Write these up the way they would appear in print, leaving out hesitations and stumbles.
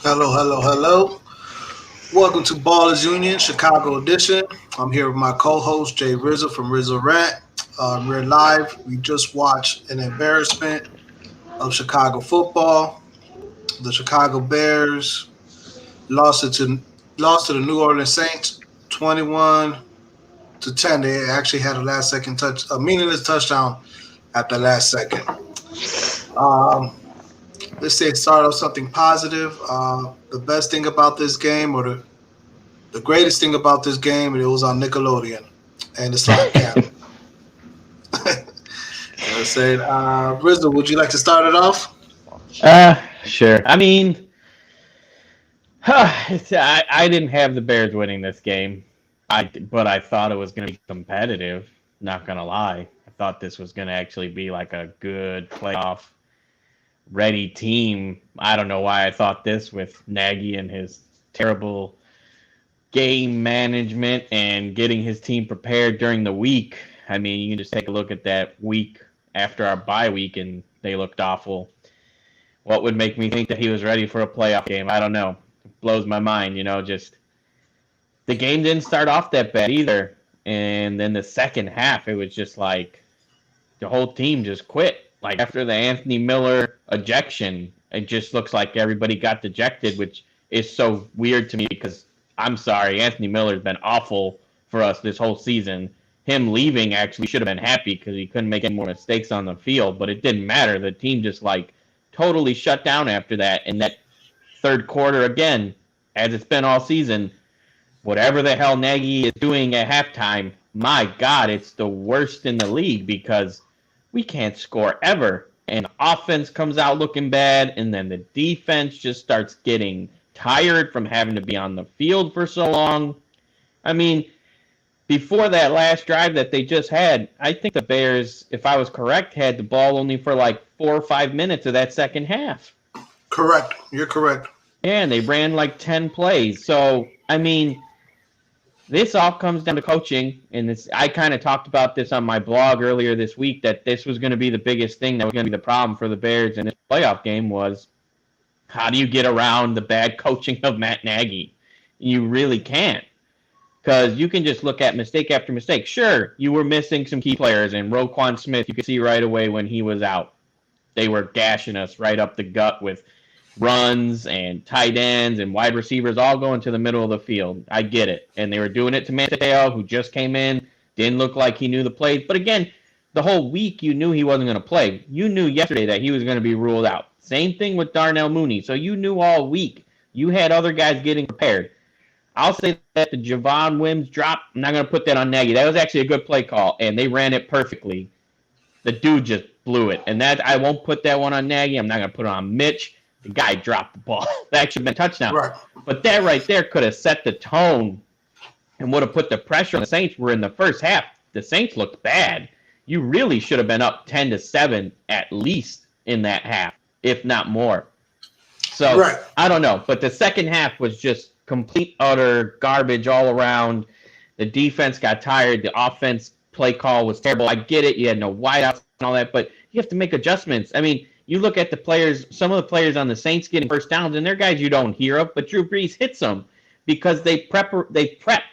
Hello, hello, hello. Welcome to Ballers Union, Chicago edition. I'm here with my co-host Jay Rizzo from Rizzo Rant. We're live. We just watched an embarrassment of Chicago football. The Chicago Bears lost it to lost to the New Orleans Saints, 21-10. They actually had a last second a meaningless touchdown at the last second. Um, let's say start off something positive. The best thing about this game, or the greatest thing about this game, it was on Nickelodeon, and it's live camera. I said, Rizzo, would you like to start it off? Sure. I mean, I didn't have the Bears winning this game. But I thought it was going to be competitive. Not going to lie. I thought this was going to actually be like a good playoff ready team. I don't know why I thought this with Nagy and his terrible game management and getting his team prepared during the week. I mean, you can just take a look at that week after our bye week, and they looked awful. What would make me think that he was ready for a playoff game? I don't know. It blows my mind, just the game didn't start off that bad either. And then the second half, it was just like the whole team just quit. Like after the Anthony Miller ejection, it just looks like everybody got dejected, which is so weird to me because I'm sorry, Anthony Miller's been awful for us this whole season. Him leaving actually should have been happy because he couldn't make any more mistakes on the field, but it didn't matter. The team just like totally shut down after that. And that third quarter again, as it's been all season, whatever the hell Nagy is doing at halftime, my God, it's the worst in the league because we can't score ever. And the offense comes out looking bad, and then the defense just starts getting tired from having to be on the field for so long. I mean, before that last drive that they just had, I think the Bears, if I was correct, had the ball only for like 4 or 5 minutes of that second half. Correct. You're correct. And they ran like 10 plays. So, I mean, this all comes down to coaching, and I kind of talked about this on my blog earlier this week that this was going to be the biggest thing that was going to be the problem for the Bears in this playoff game was how do you get around the bad coaching of Matt Nagy? You really can't because you can just look at mistake after mistake. Sure, you were missing some key players, and Roquan Smith, you could see right away when he was out. They were gashing us right up the gut with runs and tight ends and wide receivers all going to the middle of the field. I get it. And they were doing it to Montee, who just came in, didn't look like he knew the plays. But again, the whole week you knew he wasn't going to play. You knew yesterday that he was going to be ruled out. Same thing with Darnell Mooney. So you knew all week. You had other guys getting prepared. I'll say that the Javon Wims drop, I'm not going to put that on Nagy. That was actually a good play call, and they ran it perfectly. The dude just blew it. And that I won't put that one on Nagy. I'm not going to put it on Mitch. The guy dropped the ball. That should have been a touchdown. Right. But that right there could have set the tone and would have put the pressure on the Saints. Where in the first half, the Saints looked bad. You really should have been up 10-7 at least in that half, if not more. So Right. I don't know. But the second half was just complete, utter garbage all around. The defense got tired. The offense play call was terrible. I get it. You had no wideouts and all that, but you have to make adjustments. I mean, you look at the players, some of the players on the Saints getting first downs, and they're guys you don't hear of, but Drew Brees hits them because they prep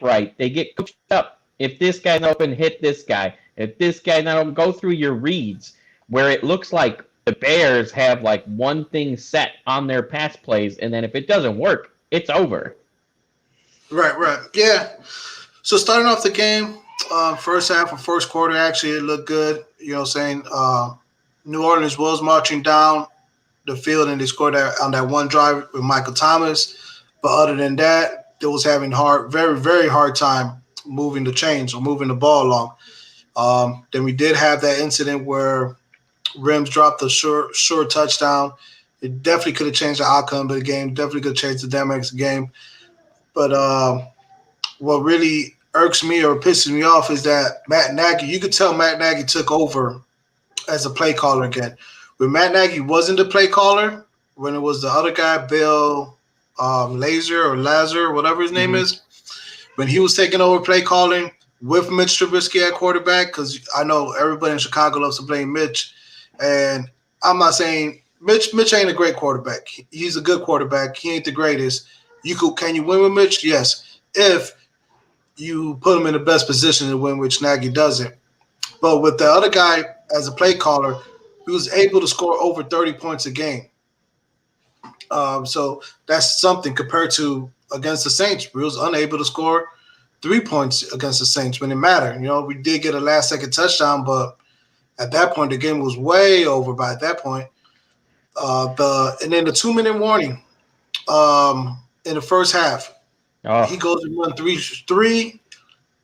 right. They get coached up. If this guy's open, hit this guy. If this guy's not open, go through your reads, where it looks like the Bears have like one thing set on their pass plays, and then if it doesn't work, it's over. Right, right. Yeah. So starting off the game, first half or first quarter, actually, it looked good. You know what I'm saying? New Orleans was marching down the field, and they scored on that one drive with Michael Thomas. But other than that, they was having very, very hard time moving the chains or moving the ball along. Then we did have that incident where Rims dropped a sure touchdown. It definitely could have changed the outcome of the game. Definitely could have changed the dynamics of the game. But what really irks me or pisses me off is that Matt Nagy, you could tell Matt Nagy took over as a play caller again. When Matt Nagy wasn't the play caller, when it was the other guy, Bill Lazar, whatever his name is, when he was taking over play calling with Mitch Trubisky at quarterback, because I know everybody in Chicago loves to blame Mitch, and I'm not saying Mitch ain't a great quarterback. He's a good quarterback. He ain't the greatest. Can you win with Mitch? Yes, if you put him in the best position to win, which Nagy doesn't. But with the other guy as a play caller, he was able to score over 30 points a game. So that's something compared to against the Saints. We was unable to score 3 points against the Saints when it mattered. We did get a last-second touchdown, but at that point, the game was way over by that point. And then the 2-minute warning in the first half, he goes and run three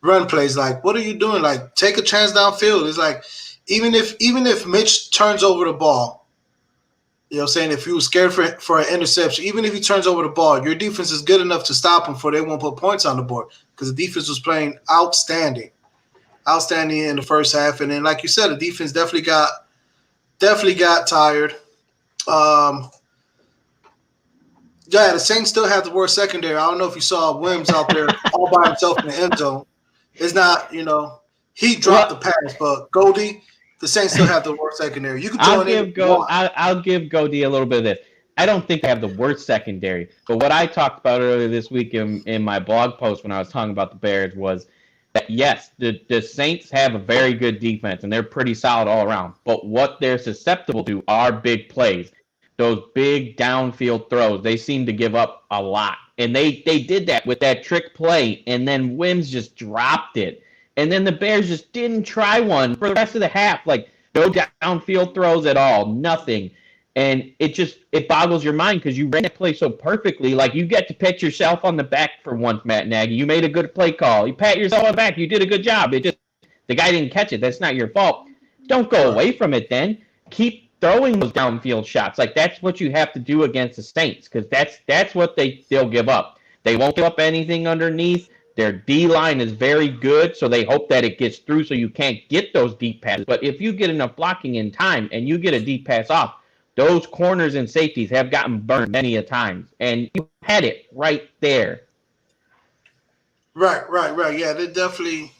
run plays. Like, what are you doing? Like, take a chance downfield. It's like even if Mitch turns over the ball, saying if he was scared for an interception, even if he turns over the ball, your defense is good enough to stop him before they won't put points on the board because the defense was playing outstanding in the first half. And then, like you said, the defense definitely got tired. The Saints still have the worst secondary. I don't know if you saw Wims out there all by himself in the end zone. It's not, he dropped the pass, but Goldie, the Saints still have the worst secondary. You can throw I'll give Goldie a little bit of this. I don't think they have the worst secondary, but what I talked about earlier this week in my blog post when I was talking about the Bears was that, yes, the Saints have a very good defense, and they're pretty solid all around, but what they're susceptible to are big plays. Those big downfield throws, they seem to give up a lot. And they did that with that trick play, and then Wims just dropped it. And then the Bears just didn't try one for the rest of the half. Like, no downfield throws at all, nothing. And it boggles your mind because you ran that play so perfectly. Like, you get to pat yourself on the back for once, Matt Nagy. You made a good play call. You pat yourself on the back. You did a good job. The guy didn't catch it. That's not your fault. Don't go away from it then. Keep throwing those downfield shots. Like, that's what you have to do against the Saints because that's what they'll give up. They won't give up anything underneath. Their D-line is very good, so they hope that it gets through so you can't get those deep passes. But if you get enough blocking in time and you get a deep pass off, those corners and safeties have gotten burned many a times, and you had it right there. Right. Yeah, they definitely.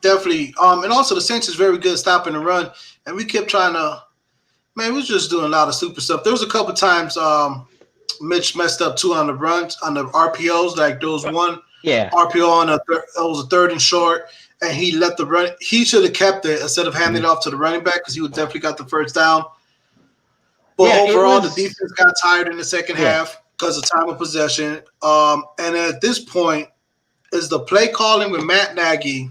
And also the Saints is very good at stopping the run, and we kept trying to. Man, we was just doing a lot of stupid stuff. There was a couple times Mitch messed up too on the runs, on the RPOs. Like there was one RPO on it was a third and short, and he let the run. He should have kept it instead of handing it off to the running back because he would definitely got the first down. But overall, the defense got tired in the second half because of time of possession. And at this point, is the play calling with Matt Nagy,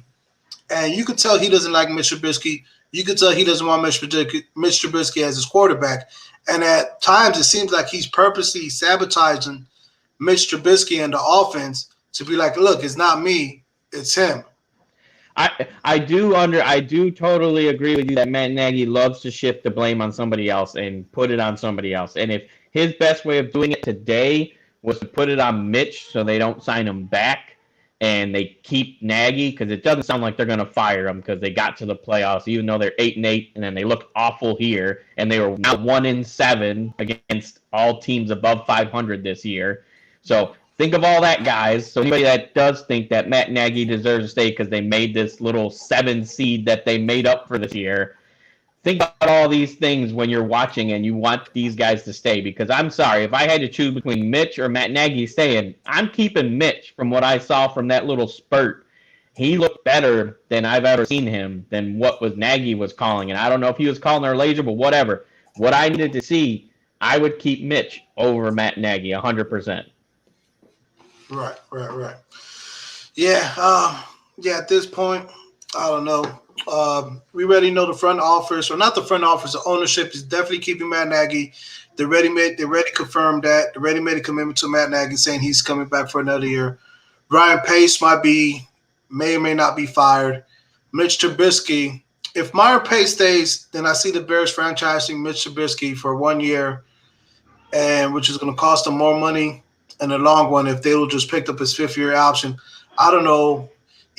and you could tell he doesn't like Mitch Trubisky. You could tell he doesn't want Mitch Trubisky as his quarterback. And at times, it seems like he's purposely sabotaging Mitch Trubisky and the offense to be like, look, it's not me, it's him. I do totally agree with you that Matt Nagy loves to shift the blame on somebody else and put it on somebody else. And if his best way of doing it today was to put it on Mitch so they don't sign him back and they keep Nagy, because it doesn't sound like they're going to fire him because they got to the playoffs, even though they're 8-8, and then they looked awful here, and they were now 1-7 against all teams above 500 this year. So think of all that, guys. So anybody that does think that Matt Nagy deserves to stay because they made this little 7 seed that they made up for this year, think about all these things when you're watching and you want these guys to stay. Because I'm sorry, if I had to choose between Mitch or Matt Nagy staying, I'm keeping Mitch from what I saw from that little spurt. He looked better than I've ever seen him than what was Nagy was calling. And I don't know if he was calling their laser, but whatever. What I needed to see, I would keep Mitch over Matt Nagy 100%. Right. Yeah, at this point, I don't know. We already know the front office, or not the front office, the ownership is definitely keeping Matt Nagy. They already confirmed that. They already made a commitment to Matt Nagy saying he's coming back for another year. Ryan Pace may or may not be fired. Mitch Trubisky, if Meyer Pace stays, then I see the Bears franchising Mitch Trubisky for 1 year, and which is going to cost them more money in the long run if they will just pick up his 5th-year option. I don't know.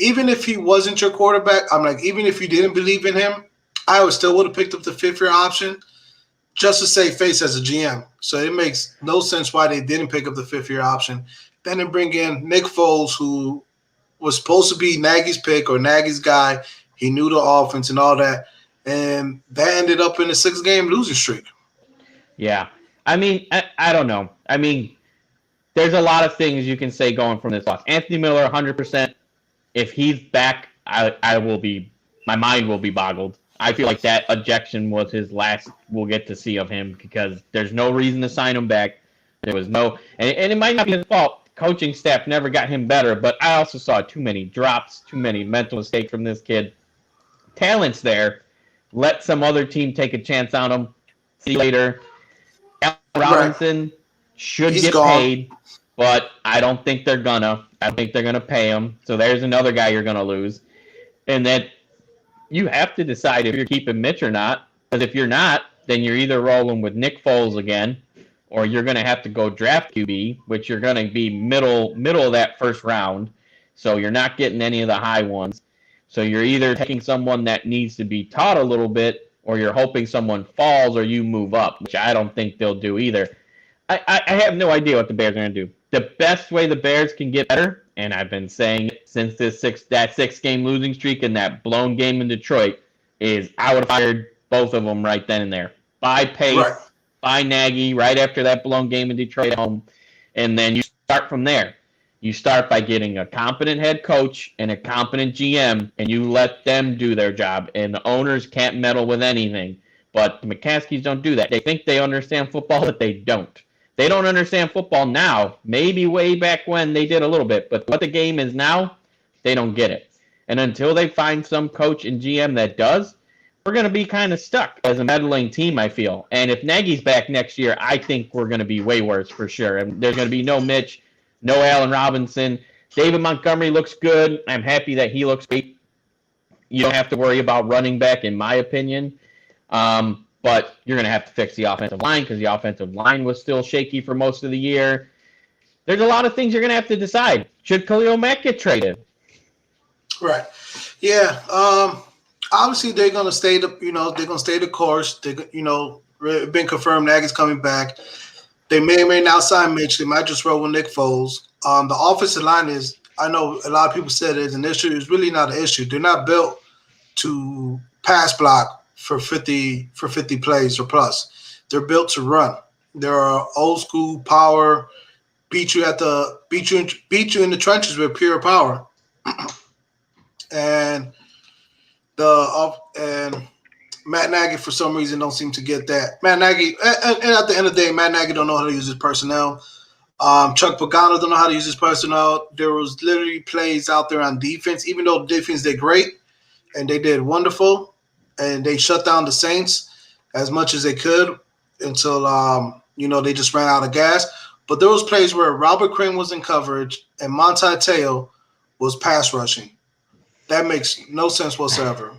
Even if he wasn't your quarterback, I'm like, even if you didn't believe in him, I would have picked up the 5th-year option just to save face as a GM. So it makes no sense why they didn't pick up the 5th-year option. Then they bring in Nick Foles, who was supposed to be Nagy's pick or Nagy's guy. He knew the offense and all that. And that ended up in a 6-game losing streak. Yeah. I mean, I don't know. I mean, there's a lot of things you can say going from this loss. Anthony Miller, 100%. If he's back, I will be, my mind will be boggled. I feel like that ejection was his last we'll get to see of him because there's no reason to sign him back. There was no, and it might not be his fault. Coaching staff never got him better, but I also saw too many drops, too many mental mistakes from this kid. Talent's there. Let some other team take a chance on him. See you later. Allen Right. Robinson should He's get gone. paid, but I don't think they're gonna. I don't think they're gonna pay him. So there's another guy you're gonna lose. And then you have to decide if you're keeping Mitch or not. Because if you're not, then you're either rolling with Nick Foles again, or you're gonna have to go draft QB, which you're gonna be middle of that first round. So you're not getting any of the high ones. So you're either taking someone that needs to be taught a little bit, or you're hoping someone falls or you move up, which I don't think they'll do either. I have no idea what the Bears are going to do. The best way the Bears can get better, and I've been saying it since that 6-game losing streak and that blown game in Detroit, is I would have fired both of them right then and there. Buy Pace, Right. buy Nagy right after that blown game in Detroit at home, and then you start from there. You start by getting a competent head coach and a competent GM, and you let them do their job. And the owners can't meddle with anything. But the McCaskies don't do that. They think they understand football, but they don't. They don't understand football now. Maybe way back when they did a little bit, but what the game is now, they don't get it. And until they find some coach and GM that does, we're going to be kind of stuck as a meddling team, I feel. And if Nagy's back next year, I think we're going to be way worse for sure. And there's going to be no Mitch, no Allen Robinson. David Montgomery looks good. I'm happy that he looks great. You don't have to worry about running back, in my opinion. But you're going to have to fix the offensive line because the offensive line was still shaky for most of the year. There's a lot of things you're going to have to decide. Should Khalil Mack get traded? Right. Yeah. Obviously, they're going to stay they're going to stay the course. Been confirmed Nagy's coming back. They may or may not sign Mitch. They might just roll with Nick Foles. The offensive line is, I know a lot of people said it's an issue. It's really not an issue. They're not built to pass block for 50 plays or plus. They're built to run. They're old school power, beat you in the trenches with pure power. and Matt Nagy for some reason don't seem to get that. Matt Nagy, and at the end of the day, Matt Nagy don't know how to use his personnel. Chuck Pagano don't know how to use his personnel. There was literally plays out there on defense, even though the defense did great and they did wonderful. And they shut down the Saints as much as they could until they just ran out of gas. But there was plays where Robert Crane was in coverage and Montee Ball was pass rushing. That makes no sense whatsoever.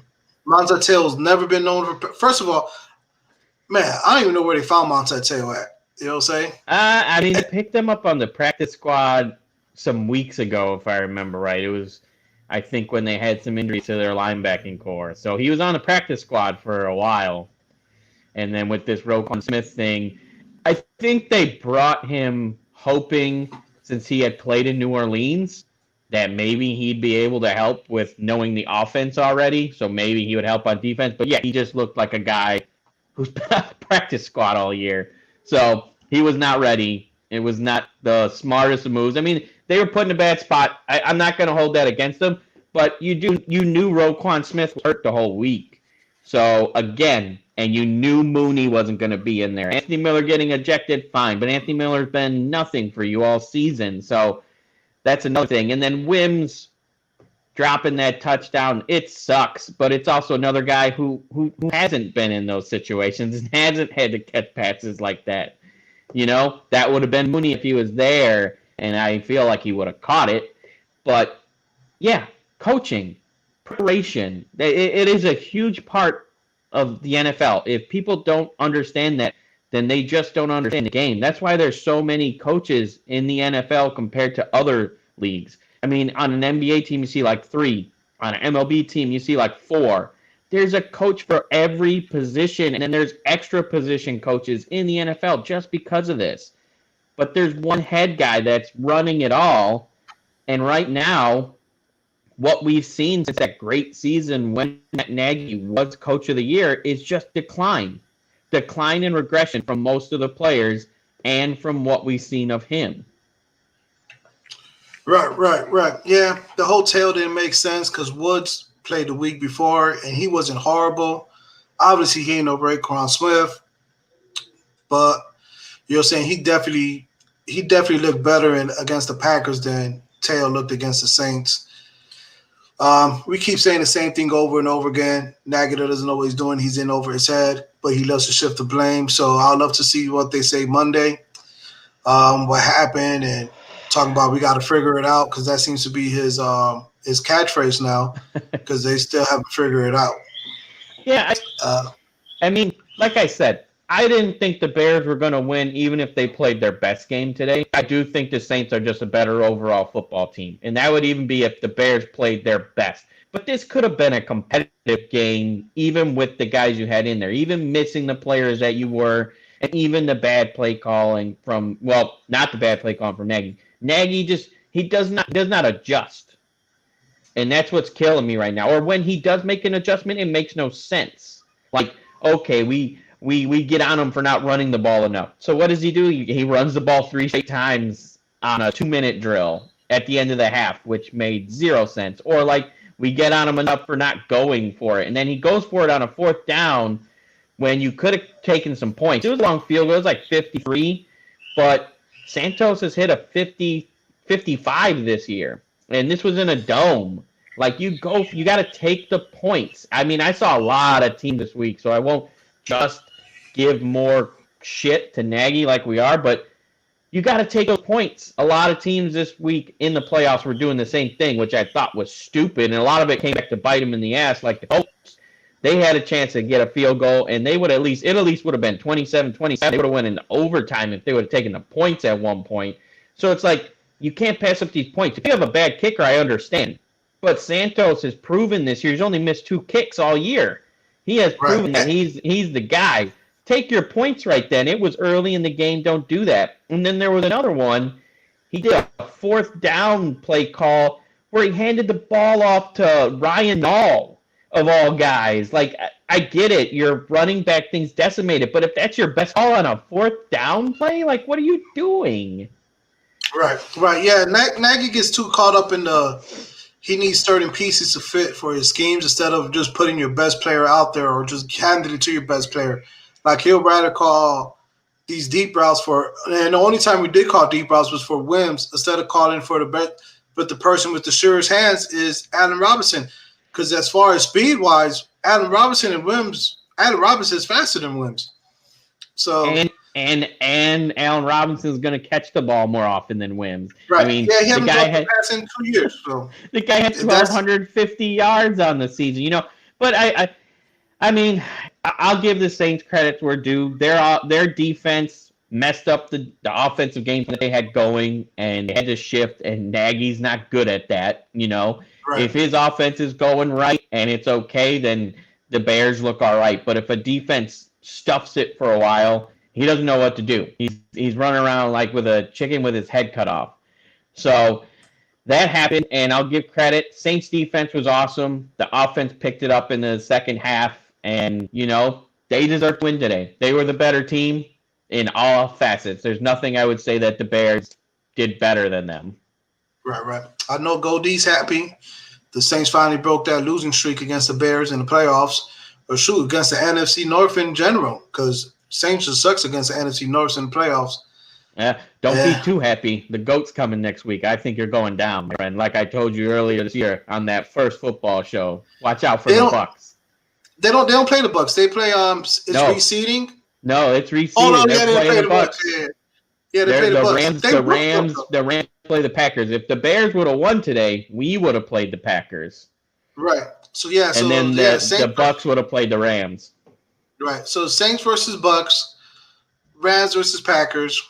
Montee Ball's never been known for. First of all, man, I don't even know where they found Montee Ball at. You know what I'm saying? I mean, they picked him up on the practice squad some weeks ago, if I remember right. It was, I think, when they had some injuries to their linebacking core. So he was on the practice squad for a while. And then with this Roquan Smith thing, I think they brought him hoping, since he had played in New Orleans, that maybe he'd be able to help with knowing the offense already. So maybe he would help on defense. But yeah, he just looked like a guy who's been on the practice squad all year. So he was not ready. It was not the smartest of moves. I mean, they were put in a bad spot. I'm not going to hold that against them, but you knew Roquan Smith was hurt the whole week. So again, and you knew Mooney wasn't going to be in there. Anthony Miller getting ejected, fine, but Anthony Miller's been nothing for you all season. So that's another thing. And then Wims dropping that touchdown, it sucks, but it's also another guy who hasn't been in those situations and hasn't had to catch passes like that. That would have been Mooney if he was there, and I feel like he would have caught it. But, yeah, coaching, preparation, it is a huge part of the NFL. If people don't understand that, then they just don't understand the game. That's why there's so many coaches in the NFL compared to other leagues. I mean, on an NBA team, you see like 3. On an MLB team, you see like 4. There's a coach for every position, and then there's extra position coaches in the NFL just because of this. But there's one head guy that's running it all, and right now, what we've seen since that great season when Matt Nagy was coach of the year is just decline. decline and regression from most of the players and from what we've seen of him. Right. Yeah, the whole tail didn't make sense because Woods played the week before and he wasn't horrible. Obviously, he ain't no Raekwon Smith, but you're saying he definitely looked better against the Packers than Tail looked against the Saints. We keep saying the same thing over and over again. Nagy doesn't know what he's doing. He's in over his head, but he loves to shift the blame. So I'd love to see what they say Monday, what happened, and talking about we got to figure it out because that seems to be his catchphrase now because they still haven't figured it out. Yeah, I mean, like I said, I didn't think the Bears were going to win even if they played their best game today. I do think the Saints are just a better overall football team, and that would even be if the Bears played their best. But this could have been a competitive game even with the guys you had in there, even missing the players that you were, and even the bad play calling from, well, not the bad play calling from Nagy. Nagy he does not adjust. And that's what's killing me right now. Or when he does make an adjustment, it makes no sense. Like, okay, we get on him for not running the ball enough. So what does he do? He runs the ball 3 straight times on a 2-minute drill at the end of the half, which made 0 sense. Or like we get on him enough for not going for it. And then he goes for it on a 4th down when you could have taken some points. It was a long field goal. It was like 53. But Santos has hit a 55 this year. And this was in a dome. Like you got to take the points. I mean, I saw a lot of teams this week, so I won't just give more shit to Nagy like we are, but you got to take those points. A lot of teams this week in the playoffs were doing the same thing, which I thought was stupid, and a lot of it came back to bite them in the ass. Like the Colts, they had a chance to get a field goal, and it at least would have been 27-27. They would have went into overtime if they would have taken the points at one point. So it's like you can't pass up these points. If you have a bad kicker, I understand. But Santos has proven this year. He's only missed 2 kicks all year. He has proven that he's the guy. Take your points right then. It was early in the game. Don't do that. And then there was another one. He did a 4th down play call where he handed the ball off to Ryan Nall, of all guys. Like, I get it. Your running back thing's decimated. But if that's your best call on a 4th down play, like, what are you doing? Right. Yeah, Nagy gets too caught up in he needs certain pieces to fit for his schemes instead of just putting your best player out there or just handing it to your best player. Like he'll rather call these deep routes and the only time we did call deep routes was for Wims instead of calling for the best. But the person with the surest hands is Allen Robinson, because as far as speed wise, Allen Robinson is faster than Wims. So. And Allen Robinson is going to catch the ball more often than Wims. Right. I mean, yeah, he hasn't dropped the pass in 2 years. So the guy had 1,250 yards on the season, you know. But I mean, I'll give the Saints credit where due. Their defense messed up the offensive game that they had going, and they had to shift. And Nagy's not good at that, you know. Right. If his offense is going right and it's okay, then the Bears look all right. But if a defense stuffs it for a while, he doesn't know what to do. He's running around like with a chicken with his head cut off. So that happened, and I'll give credit. Saints defense was awesome. The offense picked it up in the second half, and, you know, they deserve to win today. They were the better team in all facets. There's nothing I would say that the Bears did better than them. Right. I know Goldie's happy. The Saints finally broke that losing streak against the Bears in the playoffs, against the NFC North in general, because Saints just sucks against the NFC North in the playoffs. Yeah, don't be too happy. The GOAT's coming next week. I think you're going down, my friend. Like I told you earlier this year on that first football show. Watch out for the Bucs. They don't play the Bucs. They play reseeding. No, it's reseeding. Oh no, they play the Bucs. Yeah, they play the Bucs. The Rams play the Packers. If the Bears would have won today, we would have played the Packers. Right. So and then the Bucs would have played the Rams. Right. So Saints versus Bucs, Rams versus Packers.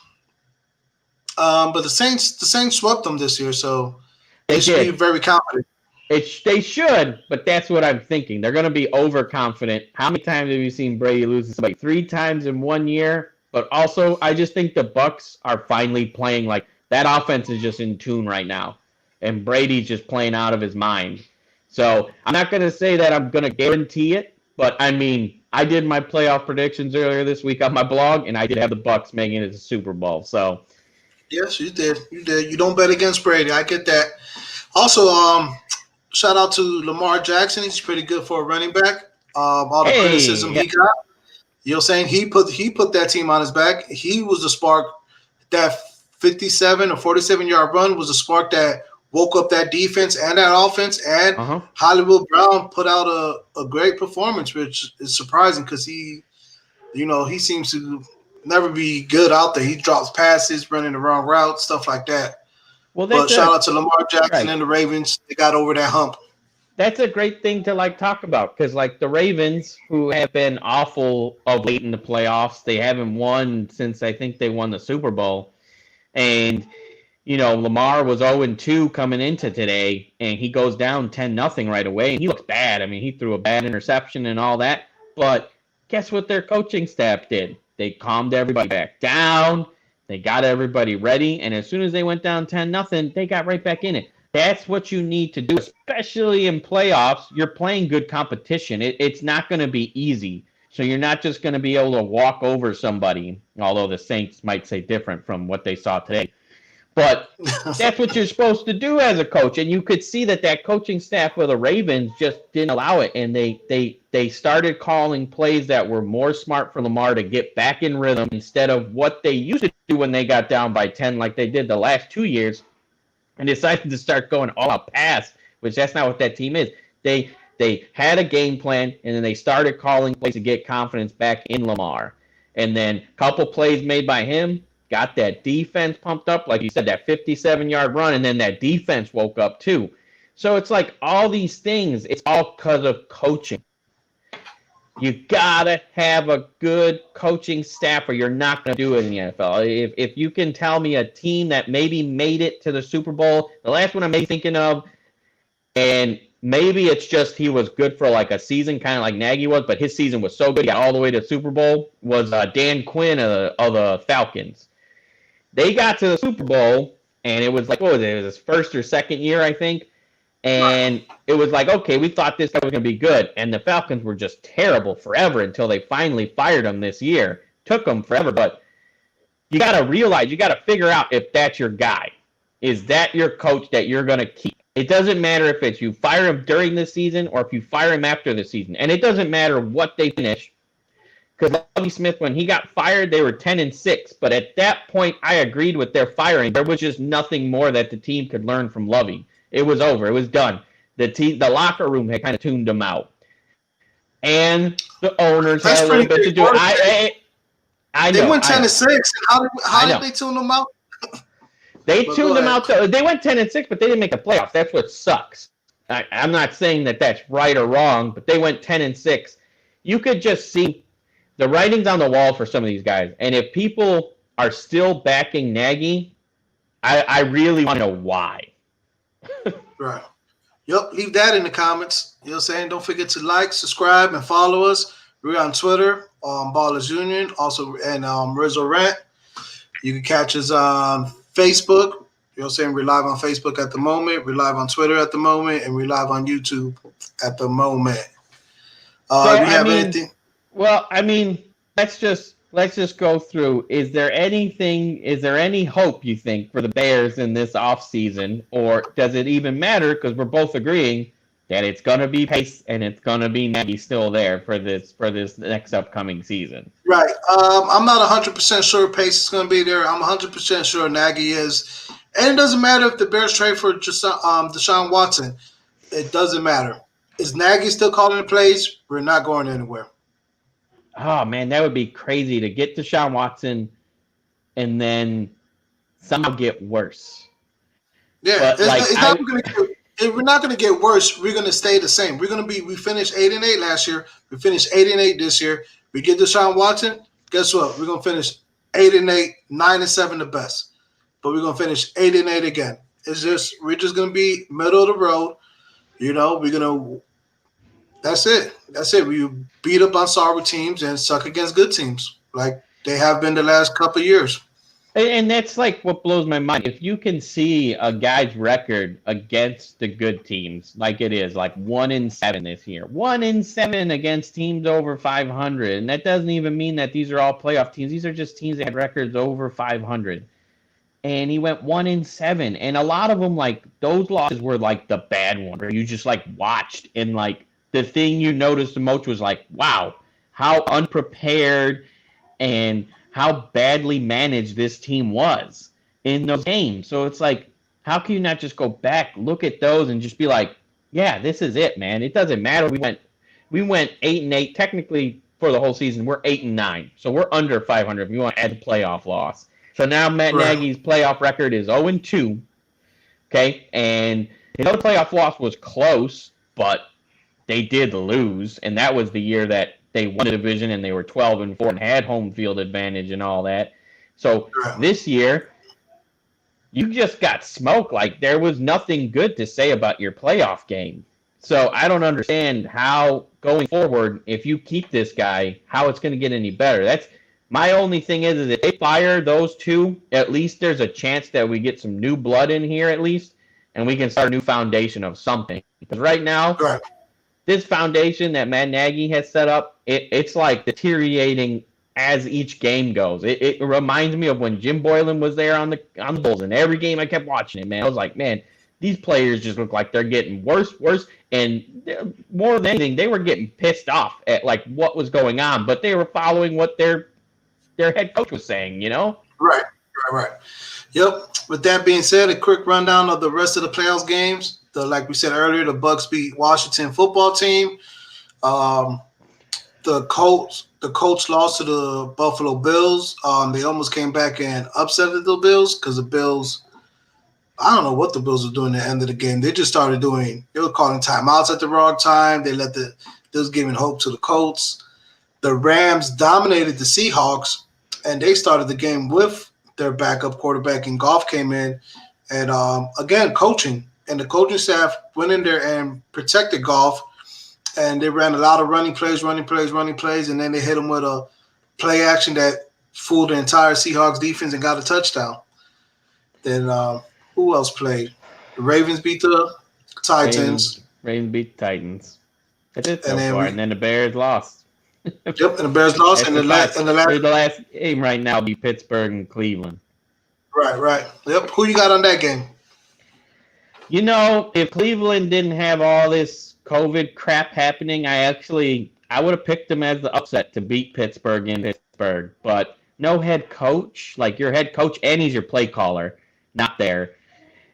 But the Saints swept them this year, so they should be very confident. They should, but that's what I'm thinking. They're going to be overconfident. How many times have you seen Brady lose to somebody? 3 times in 1 year. But also, I just think the Bucs are finally playing like that. Offense is just in tune right now, and Brady's just playing out of his mind. So I'm not going to say that I'm going to guarantee it, but I mean, I did my playoff predictions earlier this week on my blog, and I did have the Bucks making it to the Super Bowl. So Yes, you did. You did. You don't bet against Brady. I get that. Also, shout out to Lamar Jackson. He's pretty good for a running back. All the criticism hey, he got. You know, what I'm saying he put that team on his back. He was the spark. That 57 or 47-yard run was the spark that woke up that defense and that offense. And uh-huh. Hollywood Brown put out a great performance, which is surprising because he seems to never be good out there. He drops passes, running the wrong route, stuff like that. Well, But that's shout out to Lamar Jackson right. and the Ravens. They got over that hump. That's a great thing to talk about because the Ravens, who have been awful of late in the playoffs, they haven't won since I think they won the Super Bowl, and Lamar was 0-2 coming into today, and he goes down 10-0 right away, and he looks bad. I mean, he threw a bad interception and all that, but guess what their coaching staff did? They calmed everybody back down. They got everybody ready, and as soon as they went down 10-0, they got right back in it. That's what you need to do, especially in playoffs. You're playing good competition. It's not going to be easy. So you're not just going to be able to walk over somebody, although the Saints might say different from what they saw today. But that's what you're supposed to do as a coach. And you could see that coaching staff of the Ravens just didn't allow it. And they started calling plays that were more smart for Lamar to get back in rhythm instead of what they used to do when they got down by 10 like they did the last 2 years, and decided to start going all out pass, which that's not what that team is. They had a game plan, and then they started calling plays to get confidence back in Lamar. And then a couple plays made by him got that defense pumped up, like you said, that 57-yard run, and then that defense woke up too. So it's like all these things, it's all because of coaching. You gotta have a good coaching staff, or you're not gonna do it in the NFL. If you can tell me a team that maybe made it to the Super Bowl, the last one I'm maybe thinking of, and maybe it's just he was good for like a season, kind of like Nagy was, but his season was so good he got all the way to the Super Bowl, was Dan Quinn of the Falcons. They got to the Super Bowl, and it was like, what was it? It was his first or second year, I think. And it was like, okay, we thought this guy was going to be good. And the Falcons were just terrible forever until they finally fired him this year. Took them forever. But you got to realize, you got to figure out if that's your guy. Is that your coach that you're going to keep? It doesn't matter if it's you fire him during the season or if you fire him after the season. And it doesn't matter what they finish. Because Lovie Smith, when he got fired, they were 10-6. But at that point, I agreed with their firing. There was just nothing more that the team could learn from Lovie. It was over. It was done. The locker room had kind of tuned them out, and the owners had a little bit to do. I know. They went 10-6. How did they tune them out? They tuned them out. They went 10-6, but they didn't make the playoffs. That's what sucks. I'm not saying that that's right or wrong, but they went 10-6. You could just see the writing's on the wall for some of these guys, and if people are still backing Nagy, I really want to know why. Right. Yep. Leave that in the comments. You know what I'm saying? Don't forget to like, subscribe, and follow us. We're on Twitter, Ballers Union, also, and Jrizzo Rant. You can catch us on Facebook. You know what I'm saying? We're live on Facebook at the moment. We're live on Twitter at the moment, and we're live on YouTube at the moment. Anything? Well, I mean, let's just go through. Is there any hope, you think, for the Bears in this offseason, or does it even matter? Because we're both agreeing that it's going to be Pace and it's going to be Nagy still there for this next upcoming season. Right. I'm not 100% sure Pace is going to be there. I'm 100% sure Nagy is. And it doesn't matter if the Bears trade for Deshaun Watson. It doesn't matter. Is Nagy still calling the plays? We're not going anywhere. Oh, man, that would be crazy to get Deshaun Watson and then somehow get worse. Yeah, we're not going to get worse. We're going to stay the same. We finished 8-8 last year. We finished 8-8 this year. We get Deshaun Watson. Guess what? We're going to finish 8-8, 9-7 the best. But we're going to finish 8-8 again. We're just going to be middle of the road. You know, we're going to. That's it. We beat up on sorry teams and suck against good teams like they have been the last couple of years. And that's like what blows my mind. If you can see a guy's record against the good teams, like it is, like 1-7 this year, 1-7 against teams over 500, and that doesn't even mean that these are all playoff teams. These are just teams that had records over 500. And he went 1-7, and a lot of them, like those losses, were like the bad ones where you just like watched, and like the thing you noticed the most was like, wow, how unprepared and how badly managed this team was in those games. So it's like, how can you not just go back, look at those, and just be like, yeah, this is it, man. It doesn't matter. We went 8-8. Technically, for the whole season, we're 8-9. So we're under 500 if you want to add the playoff loss. So now Matt Right. Nagy's playoff record is 0-2. Okay, and his other playoff loss was close, but they did lose, and that was the year that they won the division and they were 12-4 and had home field advantage and all that. So Right. this year, you just got smoked. Like there was nothing good to say about your playoff game. So I don't understand how going forward, if you keep this guy, how it's going to get any better. That's my only thing is if they fire those two, at least there's a chance that we get some new blood in here at least, and we can start a new foundation of something. Because right now, Right. this foundation that Matt Nagy has set up, it's like deteriorating as each game goes. It reminds me of when Jim Boylan was there on the Bulls, and every game I kept watching it, man. I was like, man, these players just look like they're getting worse, and more than anything, they were getting pissed off at like what was going on, but they were following what their head coach was saying, you know? Right. Right. Yep. With that being said, a quick rundown of the rest of the playoffs games. Like we said earlier, the Bucks beat Washington football team. Um, the Colts lost to the Buffalo Bills. They almost came back and upset the Bills because the Bills. I don't know what the Bills were doing at the end of the game. They just started doing. They were calling timeouts at the wrong time. They was giving hope to the Colts. The Rams dominated the Seahawks, and they started the game with their backup quarterback, and Goff came in, and again coaching, and the coaching staff went in there and protected Goff, and they ran a lot of running plays, and then they hit him with a play action that fooled the entire Seahawks defense and got a touchdown. Then who else played? The Ravens beat the Titans. Ravens beat the Titans. That's it so And then far. And then the Bears lost. Yep, and the Bears lost. The last game right now will be Pittsburgh and Cleveland. Right. Yep. Who you got on that game? You know, if Cleveland didn't have all this COVID crap happening, I would have picked them as the upset to beat Pittsburgh in Pittsburgh. But no head coach, like your head coach, and he's your play caller, not there.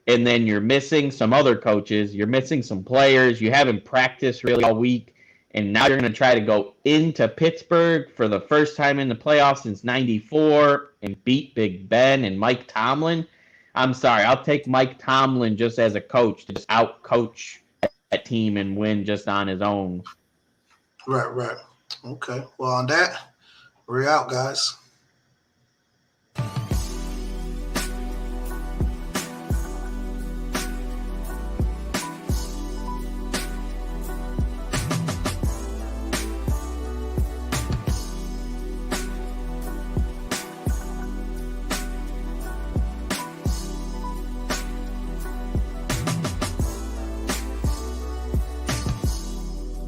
And then you're missing some other coaches. You're missing some players. You haven't practiced really all week. And now you're going to try to go into Pittsburgh for the first time in the playoffs since '94 and beat Big Ben and Mike Tomlin. I'm sorry. I'll take Mike Tomlin just as a coach to just out-coach that team and win just on his own. Right. Okay. Well, on that, we're out, guys.